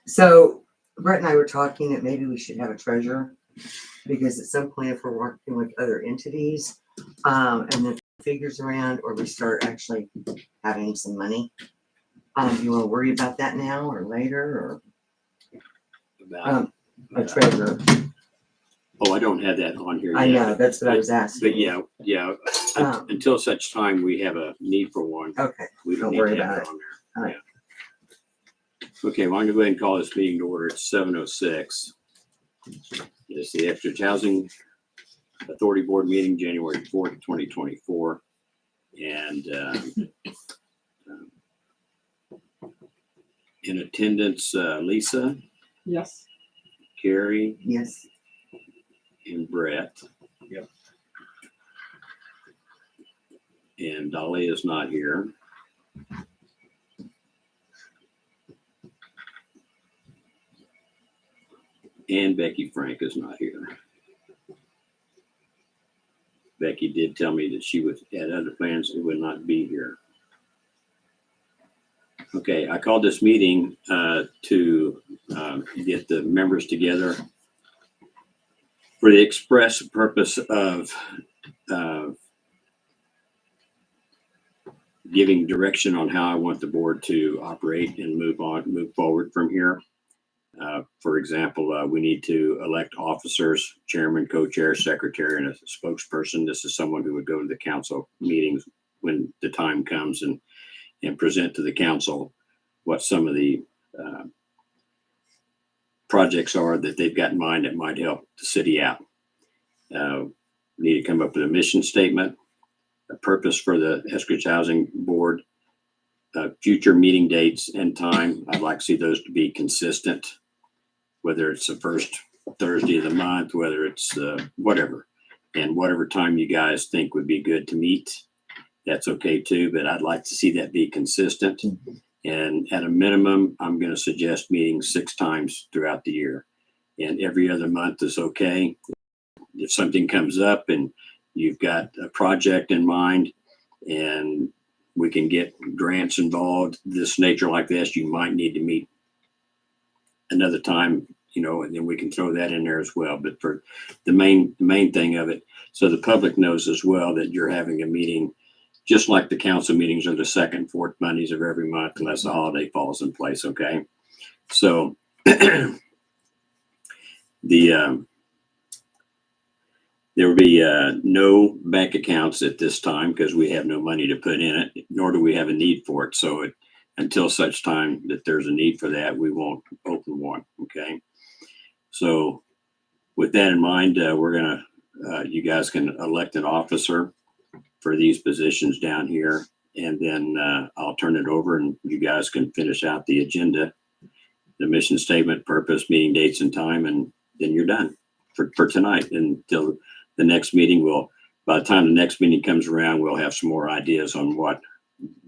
So Brett and I were talking that maybe we should have a treasurer, because at some point, if we're working with other entities, and the figures around, or we start actually having some money, you want to worry about that now or later, or About, a treasurer? oh, I don't have that on here yet. I know, that's what I was asking. But yeah, until such time we have a need for one, Okay, we don't don't need worry to have about it it. on All there. right. Yeah. Okay, well, I'm gonna go ahead and call this meeting to order. It's 7:06. It's the Eskridge Housing Authority Board meeting, January 4th, 2024. And in attendance, Lisa, Yes. Carrie, Yes. and Brett. Yep. And Dolly is not here. And Becky Frank is not here. Becky did tell me that she had other plans and would not be here. Okay, I called this meeting to get the members together for the express purpose of giving direction on how I want the board to operate and move forward from here. For example, we need to elect officers, chairman, co-chair, secretary, and a spokesperson. This is someone who would go to the council meetings when the time comes and present to the council what some of the projects are that they've got in mind that might help the city out. Need to come up with a mission statement, a purpose for the Eskridge Housing Board, future meeting dates and time. I'd like to see those to be consistent, whether it's the first Thursday of the month, whether it's whatever, and whatever time you guys think would be good to meet, that's okay too, but I'd like to see that be consistent. And at a minimum, I'm going to suggest meeting 6 times throughout the year, and every other month is okay. If something comes up and you've got a project in mind and we can get grants involved, this nature like this, you might need to meet another time, you know, and then we can throw that in there as well. But for the main thing of it, so the public knows as well that you're having a meeting, just like the council meetings are the second and fourth Mondays of every month, unless a holiday falls in place. Okay. So there will be no bank accounts at this time because we have no money to put in it, nor do we have a need for it. So until such time that there's a need for that, we won't open one. Okay. So with that in mind, we're going to, you guys can elect an officer for these positions down here. And then I'll turn it over and you guys can finish out the agenda, the mission statement, purpose, meeting dates and time, and then you're done for tonight. Until the next meeting, by the time the next meeting comes around, we'll have some more ideas on what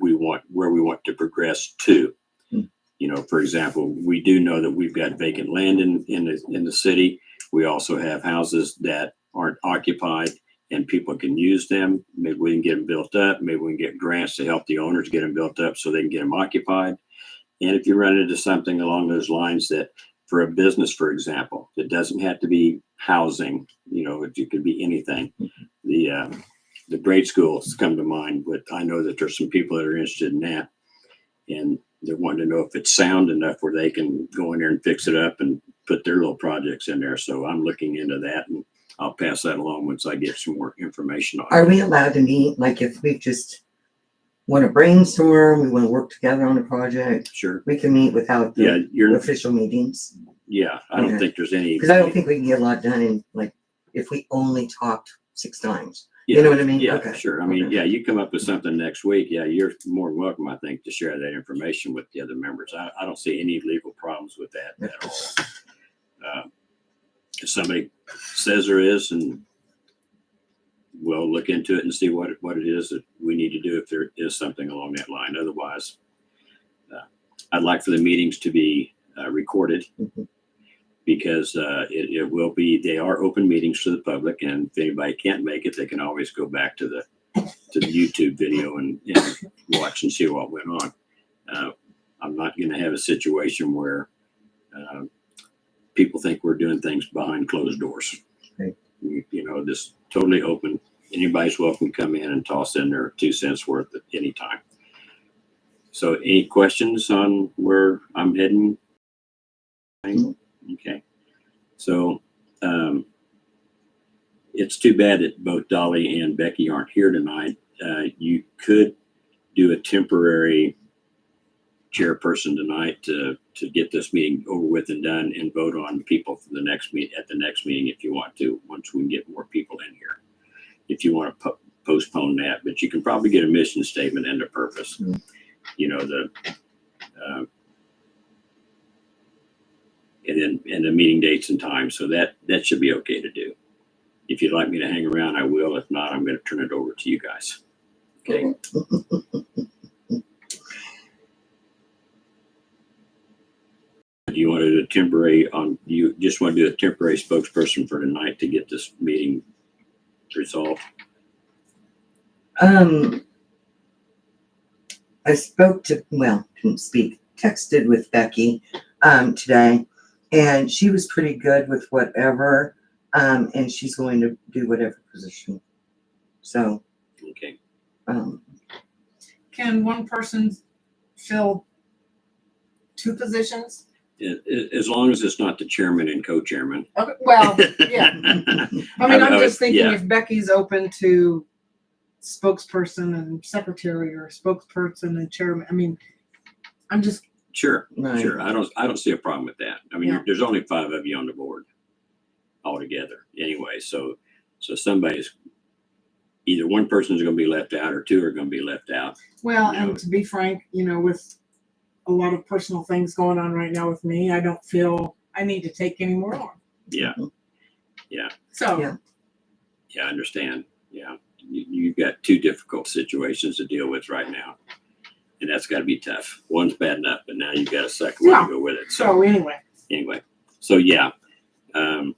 we want, where we want to progress to. You know, for example, we do know that we've got vacant land in the city. We also have houses that aren't occupied and people can use them. Maybe we can get them built up. Maybe we can get grants to help the owners get them built up so they can get them occupied. And if you run into something along those lines, that for a business, for example, it doesn't have to be housing, you know, it could be anything. The grade schools come to mind, but I know that there's some people that are interested in that. And they're wanting to know if it's sound enough where they can go in there and fix it up and put their little projects in there. So I'm looking into that, and I'll pass that along once I get some more information on it. Are we allowed to meet, like if we just want to brainstorm, we want to work together on a project, Sure. we can meet without Yeah, the official meetings? Yeah, I don't Okay. think there's any. Because I don't think we can get a lot done in, like, if we only talked 6 times. Yeah, You know what I mean? Yeah, Okay. sure. I mean, Okay. yeah, you come up with something next week. Yeah, you're more than welcome, I think, to share that information with the other members. I don't see any legal problems with that at all. If somebody says there is, and we'll look into it and see what it is that we need to do if there is something along that line. Otherwise, I'd like for the meetings to be recorded. Mhm. Because it will be, they are open meetings to the public, and if anybody can't make it, they can always go back to the YouTube video and watch and see what went on. I'm not going to have a situation where people think we're doing things behind closed doors. Right. This totally open. Anybody's welcome to come in and toss in their 2 cents worth at any time. So any questions on where I'm heading? Okay. So it's too bad that both Dolly and Becky aren't here tonight. You could do a temporary chairperson tonight to get this meeting over with and done, and vote on people for the next at the next meeting if you want to, once we can get more people in here. If you want to postpone that, but you can probably get a mission statement and a purpose. Mm-hmm. And the meeting dates and times. So that should be okay to do. If you'd like me to hang around, I will. If not, I'm going to turn it over to you guys. Okay. Do you want to do a temporary you just want to do a temporary spokesperson for tonight to get this meeting resolved? I didn't speak, texted with Becky today, and she was pretty good with whatever, and she's going to do whatever position. So, Okay. Can one person fill 2 positions? As long as it's not the chairman and co-chairman. Okay, well, yeah. I mean, I'm just thinking yeah. if Becky's open to spokesperson and secretary, or spokesperson and chairman, I mean, I'm just. Sure, right. sure. I don't see a problem with that. I mean, Yeah. there's only 5 of you on the board altogether anyway. So somebody's, either one person is going to be left out or 2 are going to be left out. Well, You know. and to be frank, with a lot of personal things going on right now with me, I don't feel I need to take any more on. Yeah. So. Yeah. Yeah, I understand. Yeah. You've got 2 difficult situations to deal with right now. And that's got to be tough. One's bad enough, but now you've got a second one to go with it. So anyway. So yeah. And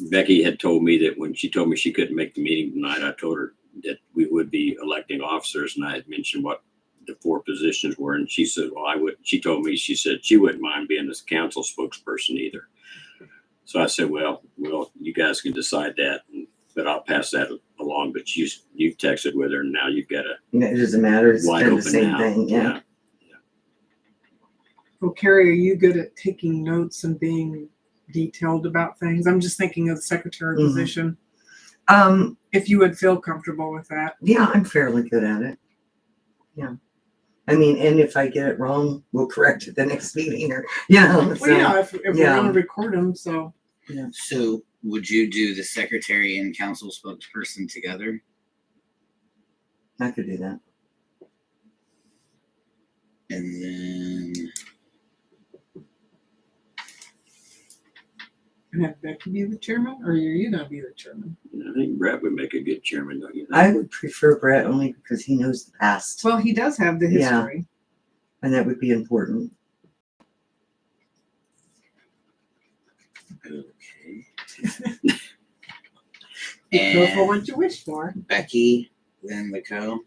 Becky had told me that when she told me she couldn't make the meeting tonight, I told her that we would be electing officers, and I had mentioned what the 4 positions were, and she said, well, she told me, she said she wouldn't mind being this council spokesperson either. So I said, well, you guys can decide that, but I'll pass that along. But you've texted with her, and now you've got a It doesn't matter. It's wide kind of open the same now. thing. Yeah. Well, Carrie, are you good at taking notes and being detailed about things? I'm just thinking of the secretary Mhm. position. Um. If you would feel comfortable with that. Yeah, I'm fairly good at it. Yeah. I mean, and if I get it wrong, we'll correct it the next meeting, or Well, yeah, if we're yeah. going to record them, so. So would you do the secretary and council spokesperson together? I could do that. And then And have Becky be the chairman, or are you going to be the chairman? I think Brett would make a good chairman, don't you think? I would prefer Brett only because he knows the past, Well, he does have the Yeah. history. and that would be important. okay. Be careful And what you wish for. Becky, then the co.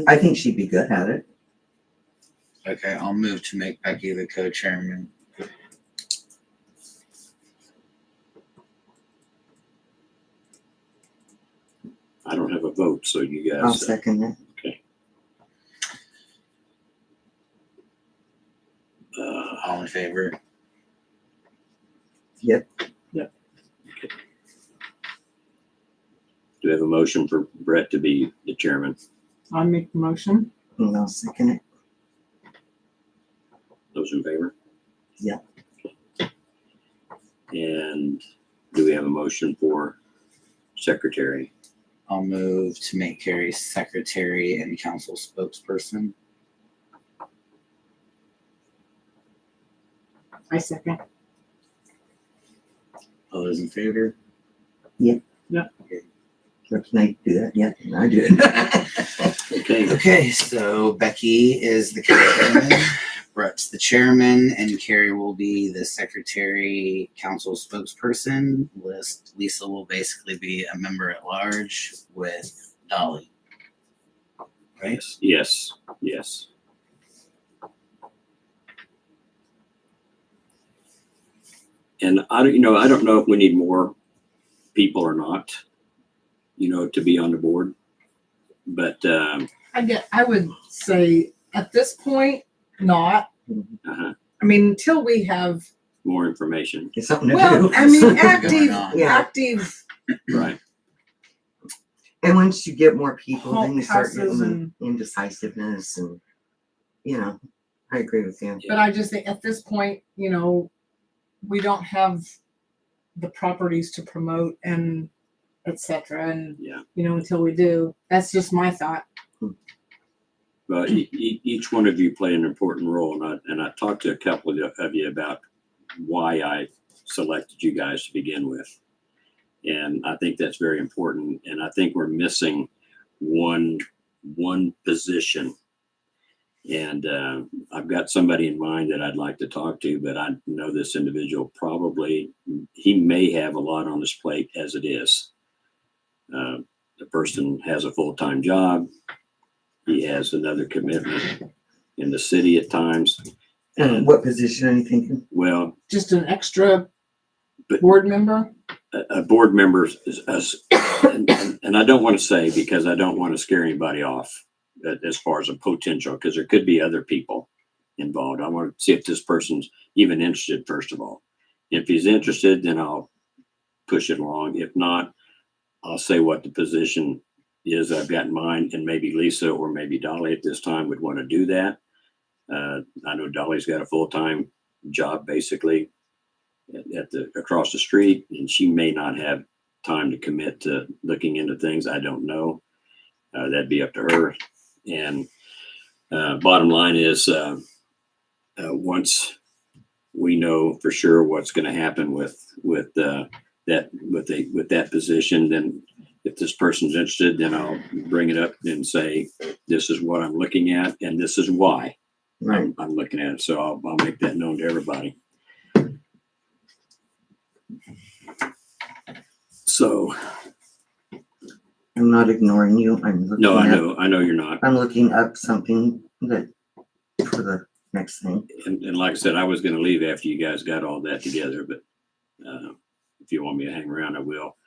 I think she'd be good at it. Okay, I'll move to make Becky the co-chairman. I don't have a vote, so you I'll guys. second that. All in favor? Yep. Do we have a motion for Brett to be the chairman? I'll make the motion. And I'll second it. Those in favor? Yeah. And do we have a motion for secretary? I'll move to make Carrie secretary and council spokesperson. I second. All those in favor? Or can I do that? Yeah, I do it. Okay. Okay, so Becky is the co-chairman, Brett's the chairman, and Carrie will be the secretary, council spokesperson. Lisa will basically be a member at large with Dolly. Right? Yes. And I don't know if we need more people or not, to be on the board. But, I would say at this point, not. uh-huh, I mean, until we have, more information. It's something to well, do. I mean, Going active, on. Yeah. active Right. And once you get more people, then you start houses getting and, indecisiveness and, I agree with you. but I just think at this point, we don't have the properties to promote and et cetera. And, Yeah. Until we do, that's just my thought. But each one of you play an important role, and I talked to a couple of you about why I selected you guys to begin with, and I think that's very important. And I think we're missing one position, and I've got somebody in mind that I'd like to talk to, but I know this individual he may have a lot on his plate as it is. The person has a full-time job. He has another commitment in the city at times. And what position are you thinking? Well, Just an extra But- board member. a board member and I don't want to say, because I don't want to scare anybody off as far as a potential, because there could be other people involved. I want to see if this person's even interested, first of all. If he's interested, then I'll push it along. If not, I'll say what the position is I've got in mind, and maybe Lisa or maybe Dolly at this time would want to do that. I know Dolly's got a full-time job basically across the street, and she may not have time to commit to looking into things. I don't know. That'd be up to her. And bottom line is, once we know for sure what's going to happen with that position, then if this person's interested, then I'll bring it up and say, this is what I'm looking at, and this is why Right. I'm looking at it. So I'll make that known to everybody. So, I'm not ignoring you. I'm looking no, at, I know you're not. I'm looking up something that for the next thing. And like I said, I was going to leave after you guys got all that together, but if you want me to hang around, I will.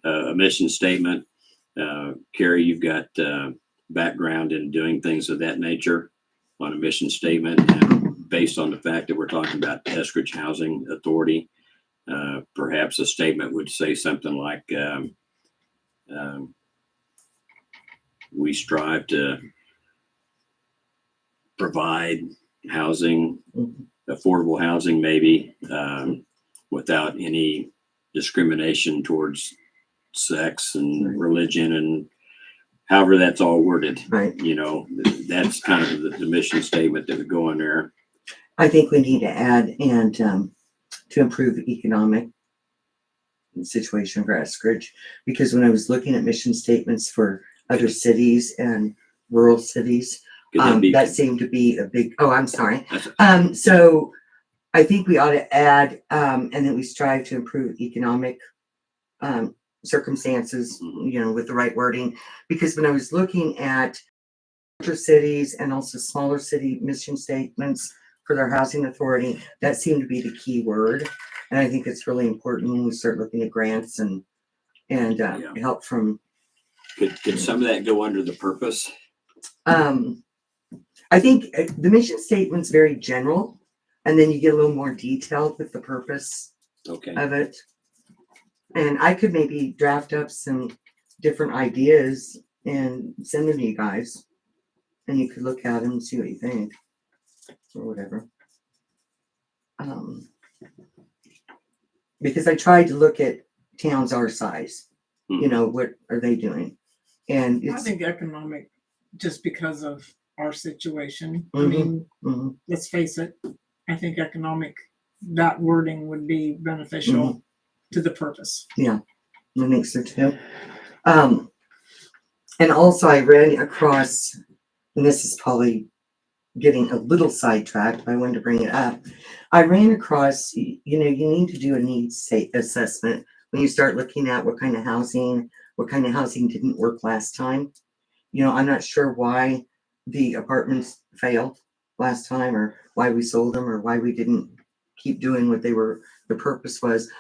A mission statement. Carrie, you've got background in doing things of that nature on a mission statement, and based on the fact that we're talking about Eskridge Housing Authority, perhaps a statement would say something like, we strive to provide housing, affordable housing, maybe, without any discrimination towards sex and religion, and however that's all worded. Right. That's kind of the mission statement that would go in there. I think we need to add and to improve the economic situation for Eskridge, because when I was looking at mission statements for other cities and rural cities, Could that be- that seemed to be a big, I'm sorry. That's- So I think we ought to add, and that we strive to improve economic circumstances, with the right wording. Because when I was looking at larger cities and also smaller city mission statements for their housing authority, that seemed to be the key word. And I think it's really important when we start looking at grants and Yeah. help from. Could some of that go under the purpose? I think the mission statement's very general, and then you get a little more detailed with the purpose Okay. of it. And I could maybe draft up some different ideas and send them to you guys, and you could look at them and see what you think, or whatever. Because I tried to look at towns our size. What are they doing? And I it's think economic, just because of our situation. I Mhm. mean, let's face it. I think economic, that wording would be beneficial to the purpose. I think so too. And also I ran across, and this is probably getting a little sidetracked, but I wanted to bring it up. I ran across, you need to do a needs assessment when you start looking at what kind of housing didn't work last time. I'm not sure why the apartments failed last time, or why we sold them, or why we didn't keep doing what they were the purpose was.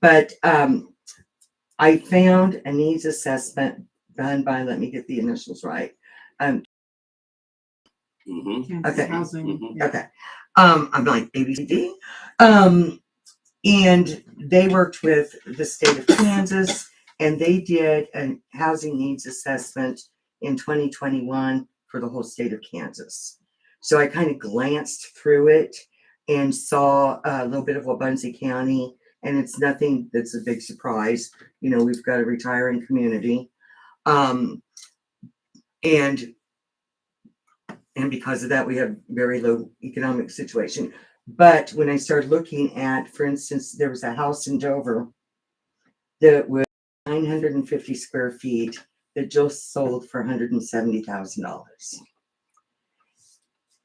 But I found a needs assessment done by, let me get the initials right. Mm-hmm. Kansas Okay. Housing. Mhm. Yeah. Okay. I'm like ABCD. And they worked with the state of Kansas, and they did a housing needs assessment in 2021 for the whole state of Kansas. So I kind of glanced through it and saw a little bit of Wabunsee County, and it's nothing that's a big surprise. You know, we've got a retiring community. And because of that, we have very low economic situation. But when I started looking at, for instance, there was a house in Dover that was 950 square feet that just sold for $170,000.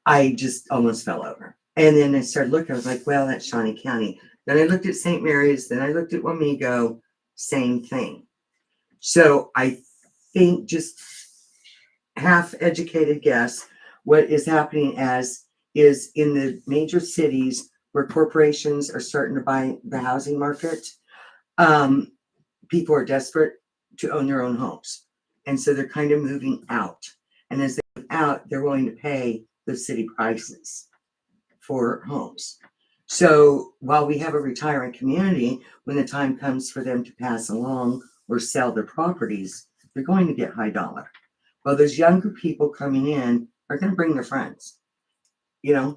I just almost fell over. And then I started looking, I was like, well, that's Shawnee County. Then I looked at St. Mary's, then I looked at Wamego, same thing. So I think, just half educated guess, what is happening is in the major cities where corporations are starting to buy the housing market, people are desperate to own their own homes. And so they're kind of moving out. And as they move out, they're willing to pay the city prices for homes. So while we have a retiring community, when the time comes for them to pass along or sell their properties, they're going to get high dollar. Well, those younger people coming in are going to bring their friends, you know?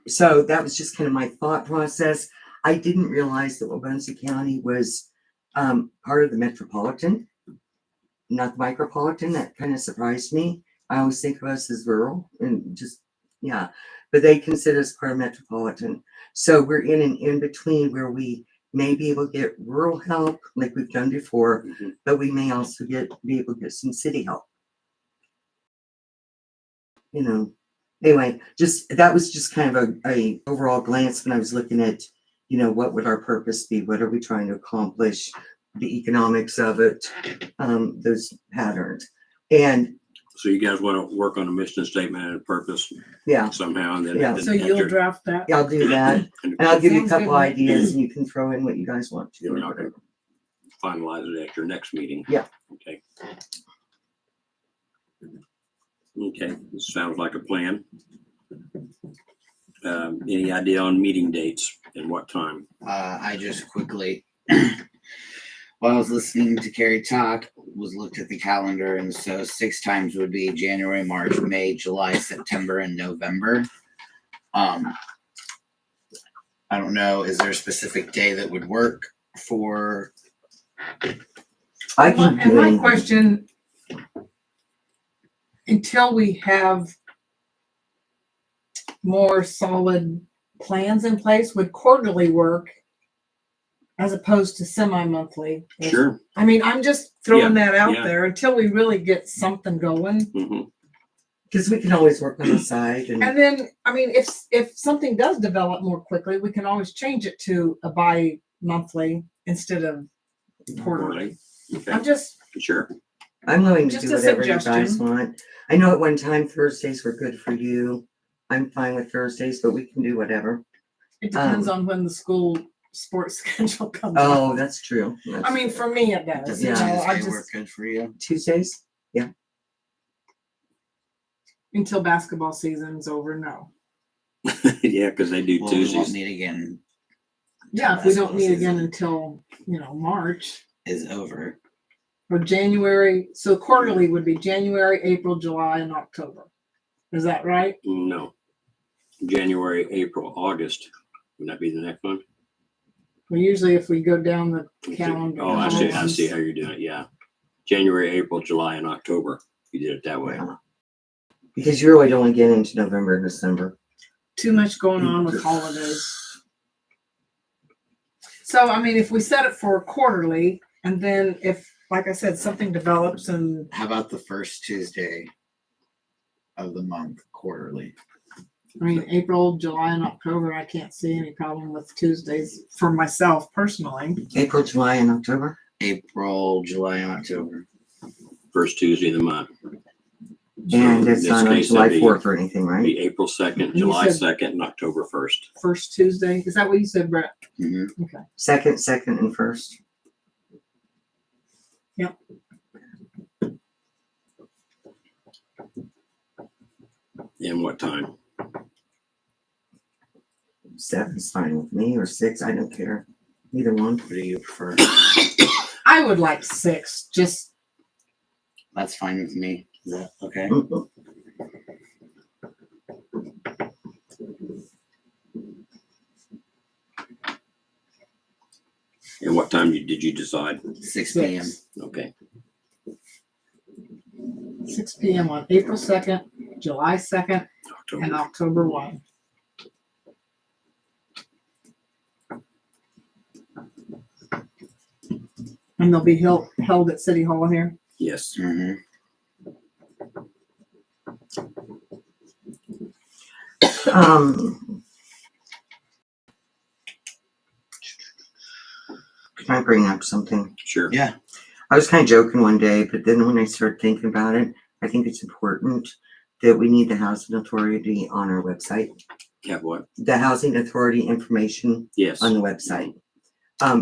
So that was just kind of my thought process. I didn't realize that Wabunsee County was part of the metropolitan, not the micropolitan. That kind of surprised me. I always think of us as rural and just, yeah, but they consider us part of metropolitan. So we're in an in-between where we may be able to get rural help like we've done before, Mhm. but we may also be able to get some city help. You know, anyway, that was just kind of a overall glance when I was looking at, you know, what would our purpose be? What are we trying to accomplish? The economics of it, those patterns. And So you guys want to work on a mission statement and a purpose yeah, somehow, and then Yeah. So you'll draft that? I'll do that. and And I'll give you a Sounds couple good. ideas and you can throw in what you guys want to. Yeah, or okay. whatever. finalize it at your next meeting. Yeah. Okay. Okay, this sounds like a plan. Any idea on meeting dates and what time? I just quickly, while I was listening to Carrie talk, was looked at the calendar, and so 6 times would be January, March, May, July, September, and November. I don't know. Is there a specific day that would work for? I can And do my anything. question, until we have more solid plans in place, would quarterly work as opposed to semi-monthly? Sure. I mean, I'm just throwing that out yeah. there until we really get something going. Mm-hmm. Because we can always work on the side and And then, I mean, if something does develop more quickly, we can always change it to a bi-monthly instead of quarterly. Okay, I'm just, sure. I'm willing to Just do a whatever you guys suggestion. want. I know at one time Thursdays were good for you. I'm fine with Thursdays, but we can do whatever. it depends on when the school sports schedule comes Oh, out. that's true. That's I mean, for me, it does. Does You a know, I Tuesday work just, good for you? Tuesdays. until basketball season's over, no. Yeah, because they do Well, we won't Tuesdays. meet again. Yeah, if we don't Basketball meet again season until, March is over. or January. So quarterly would be January, April, July, and October. Is that right? No. January, April, August. Would that be the next one? Well, usually if we go down the calendar. Oh, I see how you're doing it. Yeah. January, April, July, and October. You did it that way. Yeah. Because you're really only getting into November and December. Too much going on with holidays. So, I mean, if we set it for quarterly, and then if, like I said, something develops and How about the first Tuesday of the month quarterly? I mean, April, July, and October, I can't see any problem with Tuesdays for myself personally. April, July, and October. April, July, and October. First Tuesday of the month. So And in it's this not on case, July it'd be- 4th or anything, right? Be April 2nd, You July said- 2nd, and October 1st. First Tuesday. Is that what you said, Brett? Mhm. Okay. Second, and first. Yep. And what time? 7's fine with me, or 6, I don't care. Either one. What do you prefer? I would like 6. Just That's fine with me. Is that okay? And what time did you decide? 6 p.m. 6. Okay. 6 p.m. on April 2nd, July 2nd, and October. October 1. And they'll be held at City Hall here. Yes. Mhm. Can I bring up something? Sure. Yeah. I was kind of joking one day, but then when I started thinking about it, I think it's important that we need the housing authority on our website. Have what? The housing authority information Yes. on the website.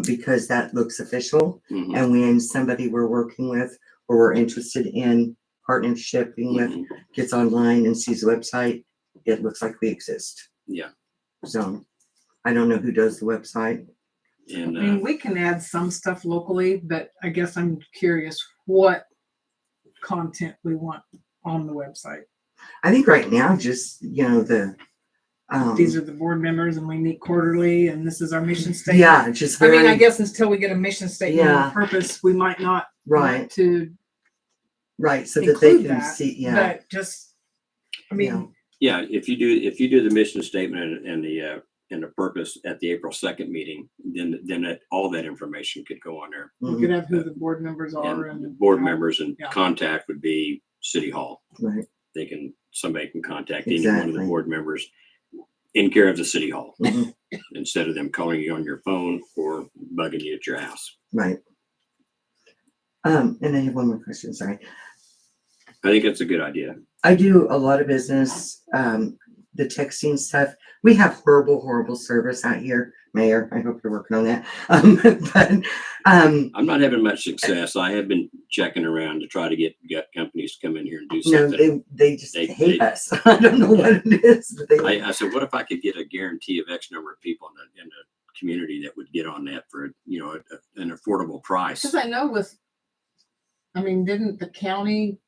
Because that looks official. Mhm. And when somebody we're working with or we're interested in partnershiping with Mhm. gets online and sees the website, it looks like we exist. Yeah. So I don't know who does the website. And I mean, we can add some stuff locally, but I guess I'm curious what content we want on the website. I think right now, just, These are the board members and we meet quarterly and this is our mission statement. yeah, just I very, mean, I guess until we get a mission statement Yeah. and purpose, we might not right, want to right, so that they include can that, see, yeah, but just, I mean, yeah, if you do the mission statement and the purpose at the April 2nd meeting, then all that information could go on there. we mhm, could have who the board members are And the and board how- members and yeah. contact would be City Hall. right, Somebody can contact any one of the Exactly. board members in care of the City Hall mhm, instead of them calling you on your phone or bugging you at your house. right. And I have one more question, sorry. I think it's a good idea. I do a lot of business, the texting stuff. We have horrible service out here, Mayor. I hope you're working on that. But, I'm not having much success. I have been checking around to try to get companies to come in here and do no, something. they just They- hate us. I don't know what it is, but they, I said, what if I could get a guarantee of X number of people in the community that would get on that for an affordable price? Because I know didn't the county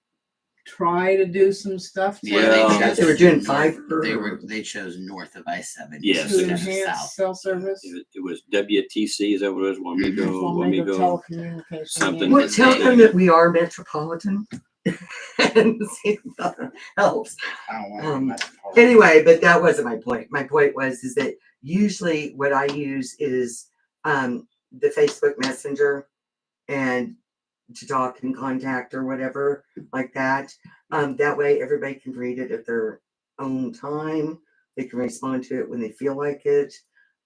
try to do some stuff to Well, they were doing fiber. They chose north of I-70. Yes, to it was enhance cell service? It was WTC, is that what it was? Flamingo Telecommunications. something. Well, tell them that we are metropolitan and see if that helps. I don't want Um, much part. Anyway, but that wasn't my point. My point is that usually what I use is the Facebook Messenger and to talk and contact or whatever like that. That way everybody can read it at their own time. They can respond to it when they feel like it.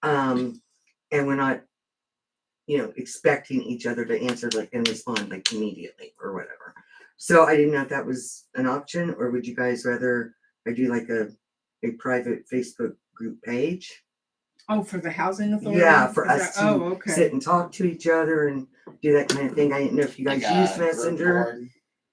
And we're not, expecting each other to answer and respond immediately or whatever. So I didn't know if that was an option, or would you guys rather I do a private Facebook group page? Oh, for the housing authority? Yeah, for Is us that- to Oh, okay. sit and talk to each other and do that kind of thing. I didn't know if you guys Like a use group Messenger.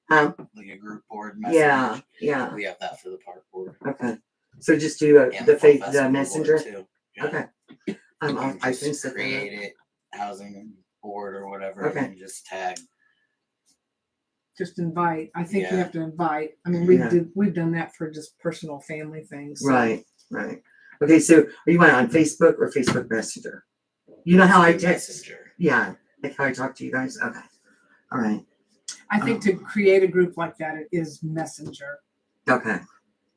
board, Like a group board message. Yeah. We have that for the park board. Okay. So just do And the Fall Festival the board, Messenger. too. Yeah. Okay. You can I just can set that create up. it, housing board or whatever, Okay. and just tag. Just invite. I think you Yeah. have to invite. I mean, Yeah. we've done that for just personal family things. so- Right. Okay, so are you want it on Facebook or Facebook Messenger? You know how I text? Messenger. Yeah, like how I talk to you guys? Okay. All right. I think to create a group like that, it is Messenger. Okay.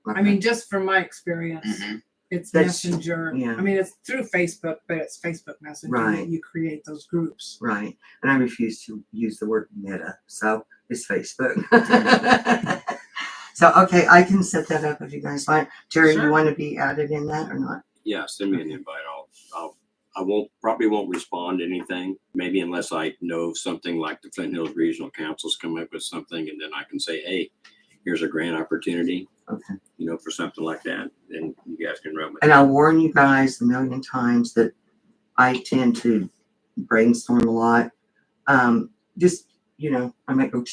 I mean, just from my experience, Mhm. it's That's- Messenger. yeah. I mean, it's through Facebook, but it's Facebook Messenger Right. that you create those groups. Right. And I refuse to use the word meta, so it's Facebook. So, okay, I can set that up if you guys want. Terry, Sure. you want to be added in that or not? Yeah, send me an invite. I probably won't respond to anything, maybe unless I know something like the Flint Hills Regional Council's come up with something, and then I can say, hey, here's a grant opportunity, Okay. you know, for something like that, then you guys can run with And it. I'll warn you guys a million times that I tend to brainstorm a lot. Just, you know, I might go,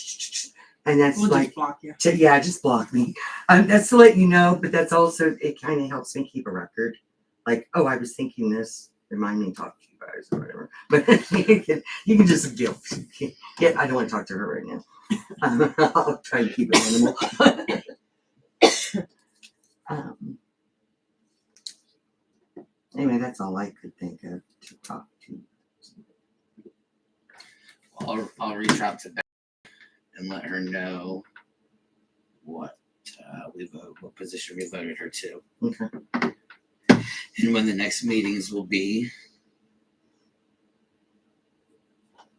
and that's We'll like, just block you. yeah, just block me. That's to let you know, but that's also, it kind of helps me keep a record. Like, oh, I was thinking this, remind me to talk to you guys or whatever. But you can just guilt. Yeah, I don't want to talk to her right now. I'll try to keep it minimal. Anyway, that's all I could think of to talk to. I'll reach out to Beth and let her know what what position we voted her to, Okay. and when the next meetings will be.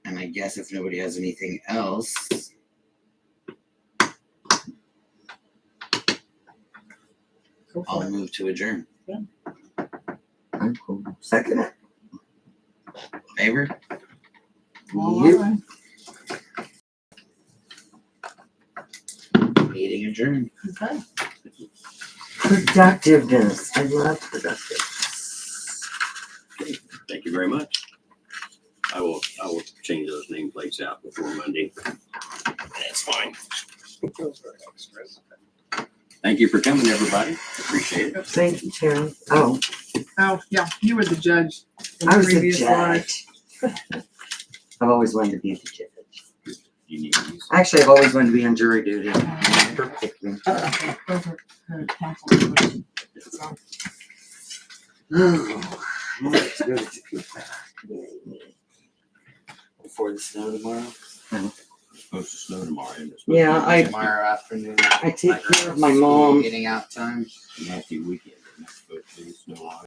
And I guess if nobody has anything else, Go for I'll it. move to adjourn. I'm cool. Second it. Favor? All Yep. right. Meeting adjourned. Okay. Productiveness. I love productiveness. Thank you very much. I will change those nameplates out before Monday. That's fine. Thank you for coming, everybody. Appreciate it. Thank you, Terry. Oh, Oh, yeah, you were the judge in I was the previous life. judge. I've always wanted to be the judge. You need these. Actually, I've always wanted to be on jury duty. Perfectly. Those are her council members. So, Oh, let's go to Topeka. Before the snow tomorrow. It's supposed to snow tomorrow. Isn't it? Yeah, Tomorrow afternoon. I take care of my mom. Getting out time. Nasty weekend. It's supposed to snow on.